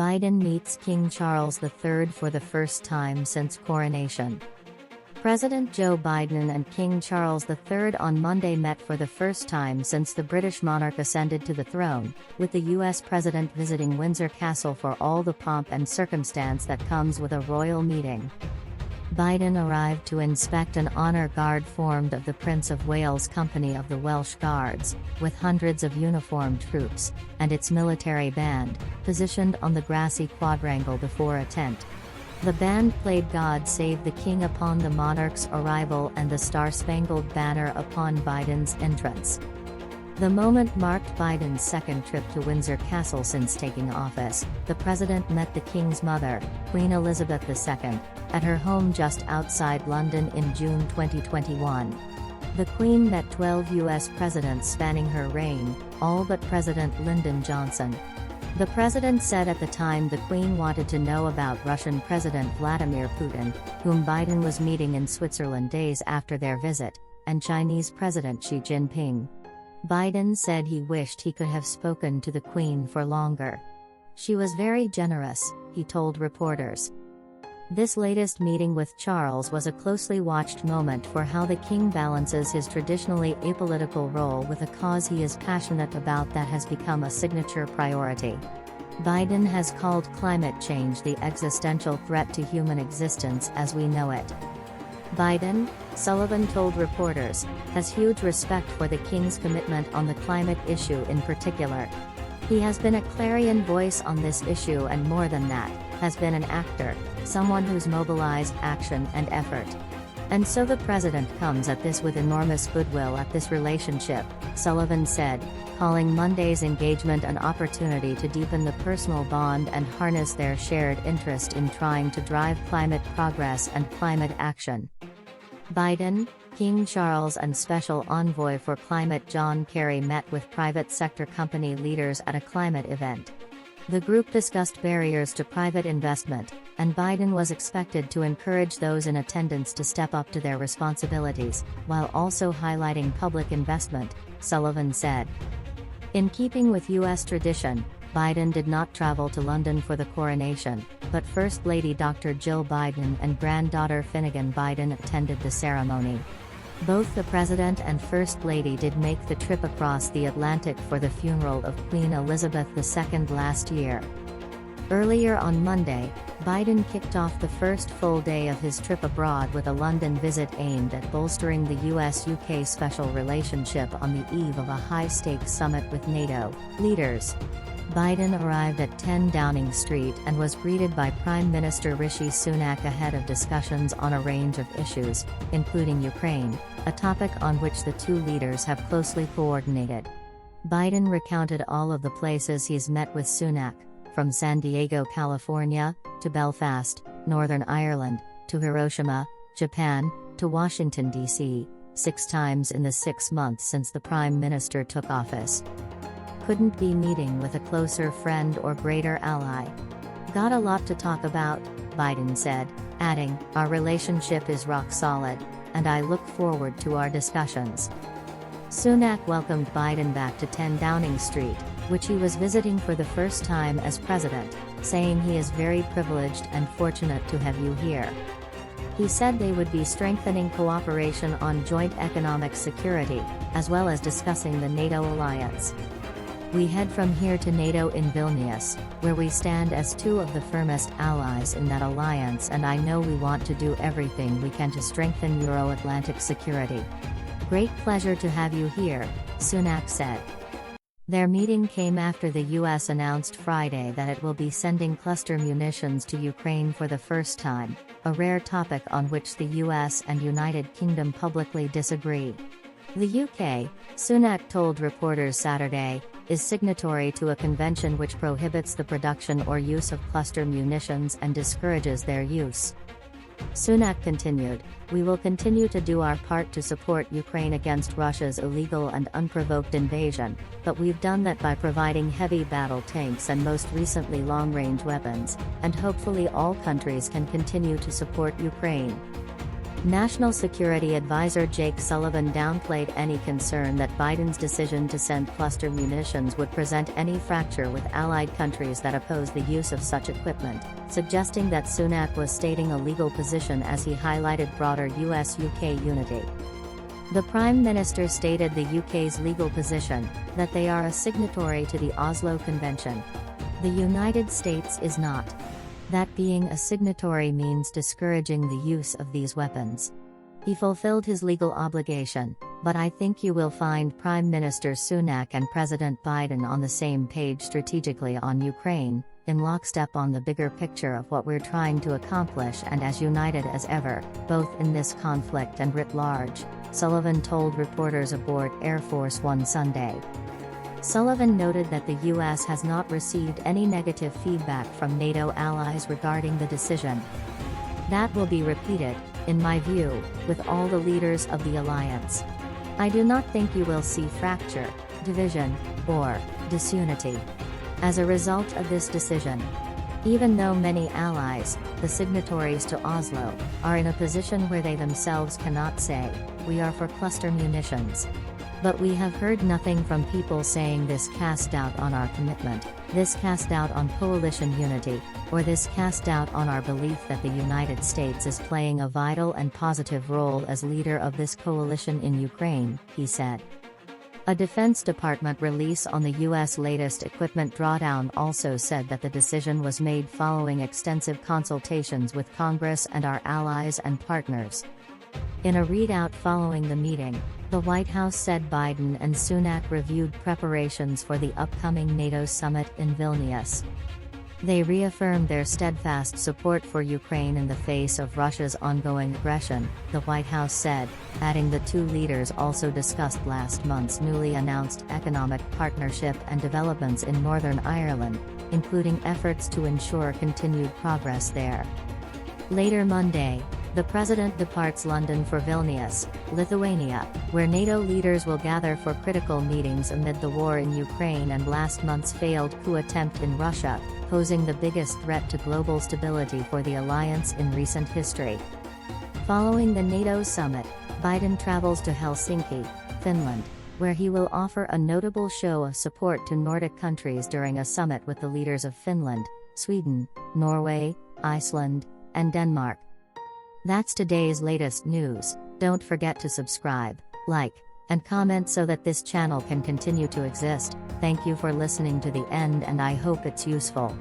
Biden meets King Charles III for the first time since coronation. President Joe Biden and King Charles III on Monday met for the first time since the British monarch ascended to the throne, with the U.S. president visiting Windsor Castle for all the pomp and circumstance that comes with a royal meeting. Biden arrived to inspect an honour guard formed of the Prince of Wales Company of the Welsh Guards, with hundreds of uniformed troops, and its military band, positioned on the grassy quadrangle before a tent. The band played God Save the King upon the monarch's arrival and the Star-Spangled Banner upon Biden's entrance. The moment marked Biden's second trip to Windsor Castle since taking office. The president met the king's mother, Queen Elizabeth II, at her home just outside London in June 2021. The Queen met 12 U.S. presidents spanning her reign, all but President Lyndon Johnson. The president said at the time the Queen wanted to know about Russian President Vladimir Putin, whom Biden was meeting in Switzerland days after their visit, and Chinese President Xi Jinping. Biden said he wished he could have spoken to the Queen for longer. She was very generous, he told reporters. This latest meeting with Charles was a closely watched moment for how the king balances his traditionally apolitical role with a cause he is passionate about that has become a signature priority. Biden has called climate change the existential threat to human existence as we know it. Biden, Sullivan told reporters, has huge respect for the king's commitment on the climate issue in particular. He has been a clarion voice on this issue and more than that, has been an actor, someone who's mobilized action and effort. And so the president comes at this with enormous goodwill at this relationship, Sullivan said, calling Monday's engagement an opportunity to deepen the personal bond and harness their shared interest in trying to drive climate progress and climate action. Biden, King Charles and Special Envoy for Climate John Kerry met with private sector company leaders at a climate event. The group discussed barriers to private investment, and Biden was expected to encourage those in attendance to step up to their responsibilities, while also highlighting public investment, Sullivan said. In keeping with U.S. tradition, Biden did not travel to London for the coronation, but First Lady Dr. Jill Biden and granddaughter Finnegan Biden attended the ceremony. Both the President and First Lady did make the trip across the Atlantic for the funeral of Queen Elizabeth II last year. Earlier on Monday, Biden kicked off the first full day of his trip abroad with a London visit aimed at bolstering the US-UK special relationship on the eve of a high-stakes summit with NATO leaders. Biden arrived at 10 Downing Street and was greeted by Prime Minister Rishi Sunak ahead of discussions on a range of issues, including Ukraine, a topic on which the two leaders have closely coordinated. Biden recounted all of the places he's met with Sunak, from San Diego, California, to Belfast, Northern Ireland, to Hiroshima, Japan, to Washington, D.C., 6 times in the 6 months since the Prime Minister took office. Couldn't be meeting with a closer friend or greater ally. Got a lot to talk about, Biden said, adding, our relationship is rock solid, and I look forward to our discussions. Sunak welcomed Biden back to 10 Downing Street, which he was visiting for the first time as president, saying he is very privileged and fortunate to have you here. He said they would be strengthening cooperation on joint economic security, as well as discussing the NATO alliance. We head from here to NATO in Vilnius, where we stand as two of the firmest allies in that alliance, and I know we want to do everything we can to strengthen Euro-Atlantic security. Great pleasure to have you here, Sunak said. Their meeting came after the U.S. announced Friday that it will be sending cluster munitions to Ukraine for the first time, a rare topic on which the U.S. and United Kingdom publicly disagree. The UK, Sunak told reporters Saturday, is signatory to a convention which prohibits the production or use of cluster munitions and discourages their use. Sunak continued, we will continue to do our part to support Ukraine against Russia's illegal and unprovoked invasion, but we've done that by providing heavy battle tanks and most recently long-range weapons, and hopefully all countries can continue to support Ukraine. National Security Advisor Jake Sullivan downplayed any concern that Biden's decision to send cluster munitions would present any fracture with allied countries that oppose the use of such equipment, suggesting that Sunak was stating a legal position as he highlighted broader US-UK unity. The Prime Minister stated the UK's legal position, that they are a signatory to the Oslo Convention. The United States is not. That being a signatory means discouraging the use of these weapons. He fulfilled his legal obligation, but I think you will find Prime Minister Sunak and President Biden on the same page strategically on Ukraine, in lockstep on the bigger picture of what we're trying to accomplish and as united as ever, both in this conflict and writ large, Sullivan told reporters aboard Air Force One Sunday. Sullivan noted that the U.S. has not received any negative feedback from NATO allies regarding the decision. That will be repeated, in my view, with all the leaders of the alliance. I do not think you will see fracture, division, or disunity as a result of this decision. Even though many allies, the signatories to Oslo, are in a position where they themselves cannot say, "We are for cluster munitions." But we have heard nothing from people saying this cast doubt on our commitment, this cast doubt on coalition unity, or this cast doubt on our belief that the United States is playing a vital and positive role as leader of this coalition in Ukraine, he said. A Defense Department release on the U.S. latest equipment drawdown also said that the decision was made following extensive consultations with Congress and our allies and partners. In a readout following the meeting, the White House said Biden and Sunak reviewed preparations for the upcoming NATO summit in Vilnius. They reaffirmed their steadfast support for Ukraine in the face of Russia's ongoing aggression, the White House said, adding the two leaders also discussed last month's newly announced economic partnership and developments in Northern Ireland, including efforts to ensure continued progress there. Later Monday, the president departs London for Vilnius, Lithuania, where NATO leaders will gather for critical meetings amid the war in Ukraine and last month's failed coup attempt in Russia, posing the biggest threat to global stability for the alliance in recent history. Following the NATO summit, Biden travels to Helsinki, Finland, where he will offer a notable show of support to Nordic countries during a summit with the leaders of Finland, Sweden, Norway, Iceland, and Denmark. That's today's latest news. Don't forget to subscribe, like, and comment so that this channel can continue to exist. Thank you for listening to the end and I hope it's useful.